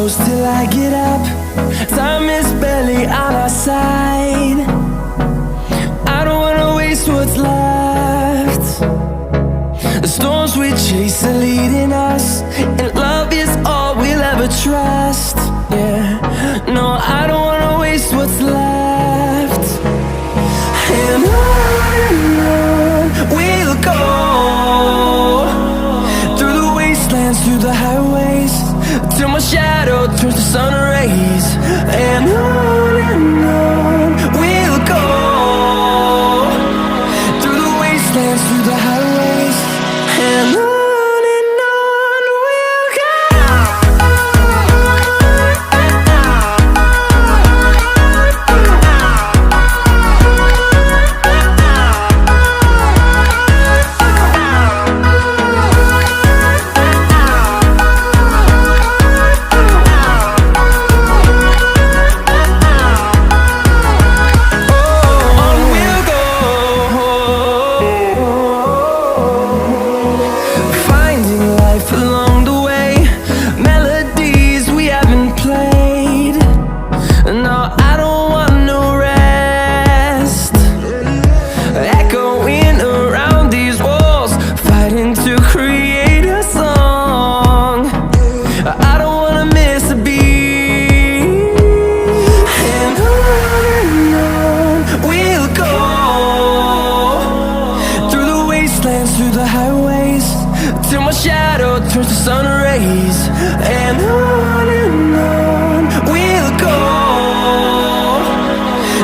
close till I get up. Time is barely on our side. I don't wanna waste what's left. The storms we chase are leading us, and love is all we'll ever trust. Yeah, no, I don't wanna waste what's left. And on we'll go, through the wastelands, through the highways, till my shadow turns to sun rays. And on we'll go, through the wastelands, through the highways, and on. Through the highways, till my shadow turns to sun rays. And on we'll go,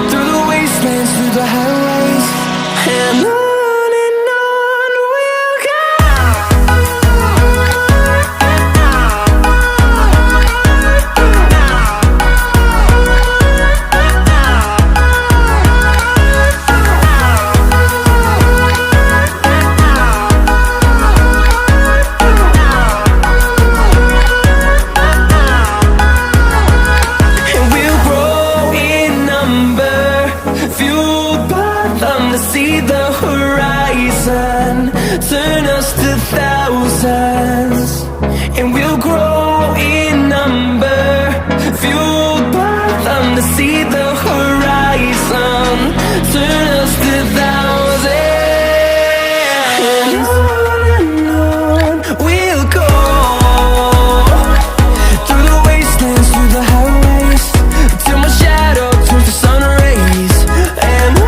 through the wastelands, through the highways, and on. See the horizon turn us to thousands, and we'll grow in number, fueled by them. To see the horizon turn us to thousands, and on we'll go, through the wastelands, through the highways, till my shadow turns to sun rays. And on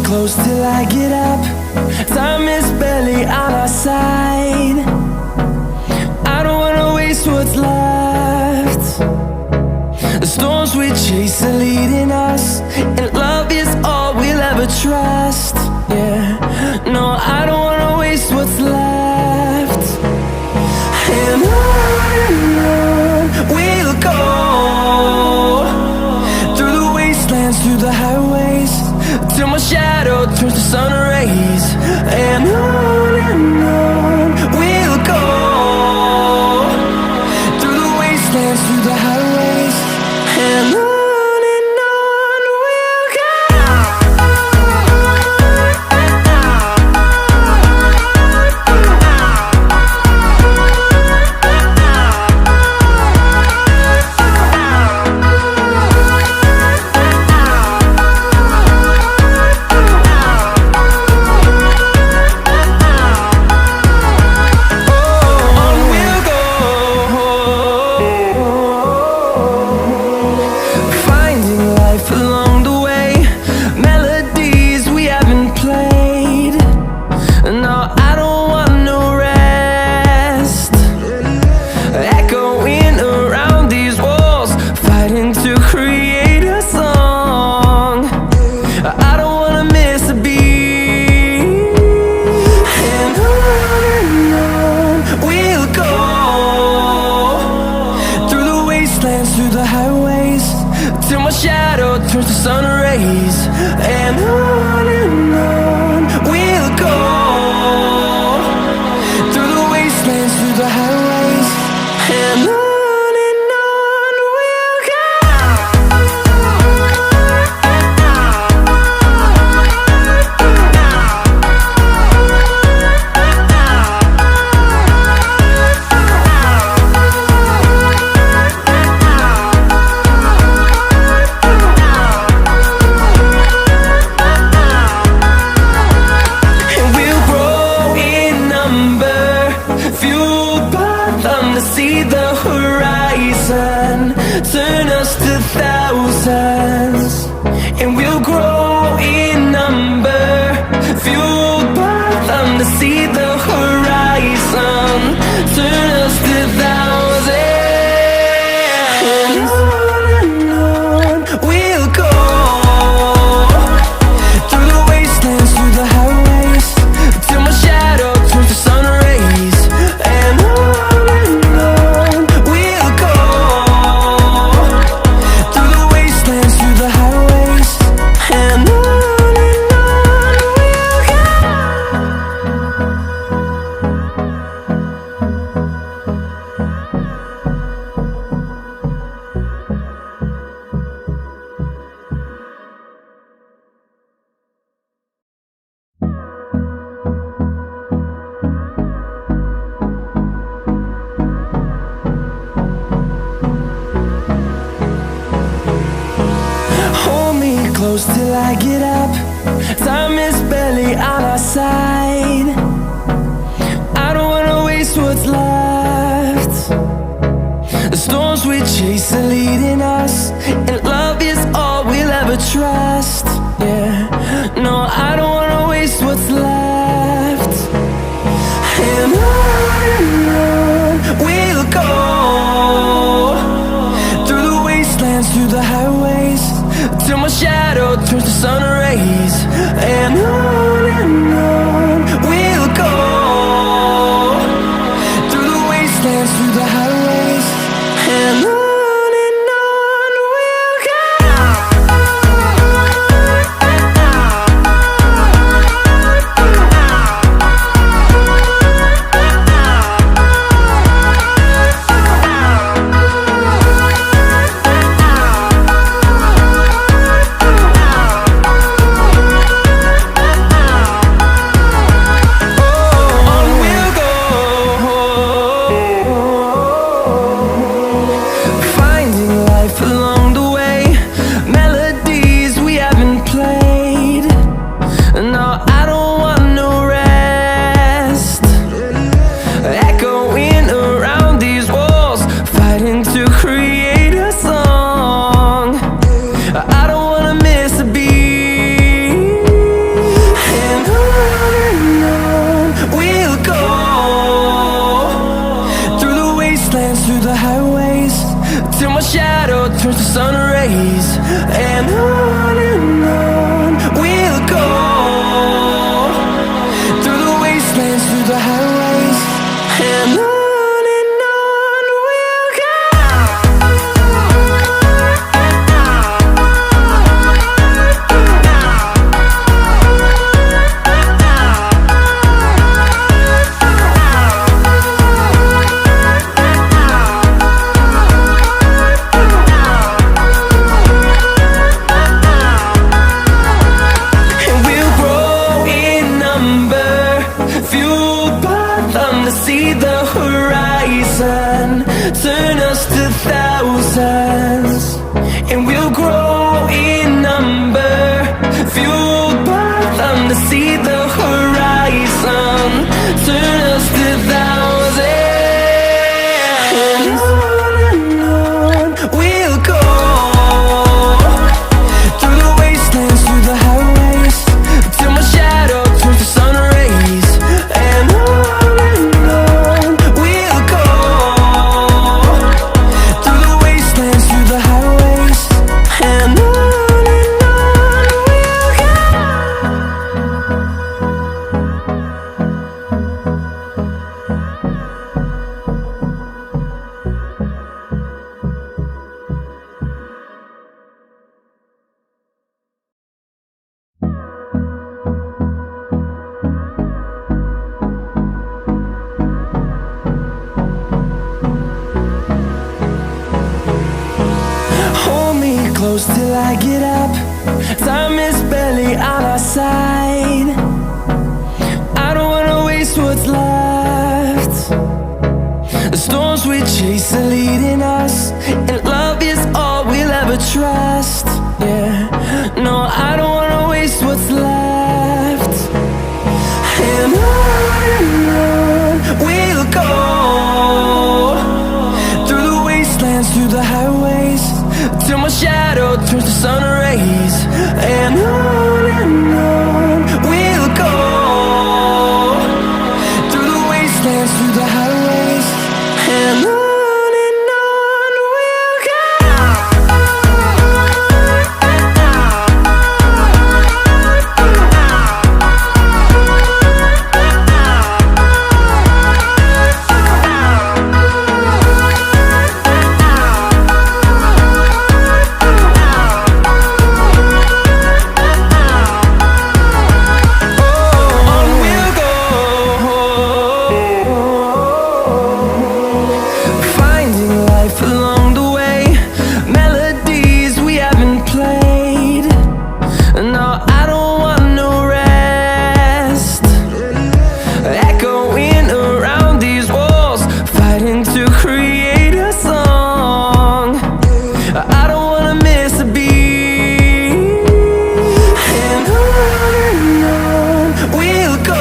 close till I get up. Time is barely on our side. I don't wanna waste what's left. The storms we chase are leading us, and love is all we'll ever trust. Yeah, no, I don't wanna waste what's left. And on we'll go, through the wastelands, through the highways, till my shadow turns to sun rays. And on we'll go, through the wastelands, through the highways, and on. turns to sun rays, and on we'll go, through the wastelands, through the highways, and on. See the horizon, turn us to thousands, and we'll grow in number, fueled by them to see the horizon, turn us to thousands, and on we'll go, through the wastelands, through the highways, till my shadow turns to sun rays, and on. Close till I get up, time is barely on our side. I don't wanna waste what's left. The storms we chase are leading us, and love is all we'll ever trust. Yeah, no, I don't wanna waste what's left. And on we'll go, through the wastelands, through the highways, till my shadow turns to sun rays, and on we'll go, through the wastelands, through the highways, and on we'll go. Through the highways, till my shadow turns to sun rays, and on we'll go, through the wastelands, through the highways, and on. I get up. Time is barely on our side. I don't wanna waste what's left. The storms we chase are leading us, and love is all we'll ever trust. Yeah, no, I don't wanna waste what's left. And on we'll go, through the wastelands, through the highways, till my shadow turns to sun rays. And on we'll go, through the wastelands, through the highways, and on we'll go.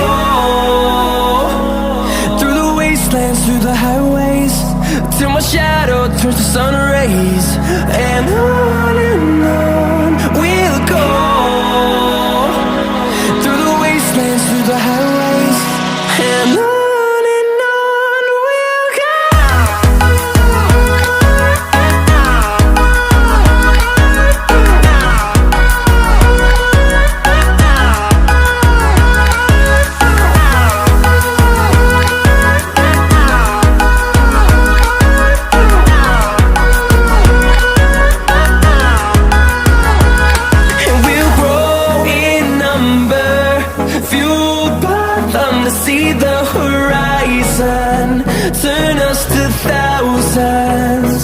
Through the highways, till my shadow turns to sun rays. And on we'll go, through the wastelands, through the highways, and on we'll go. To see the horizon turn us to thousands.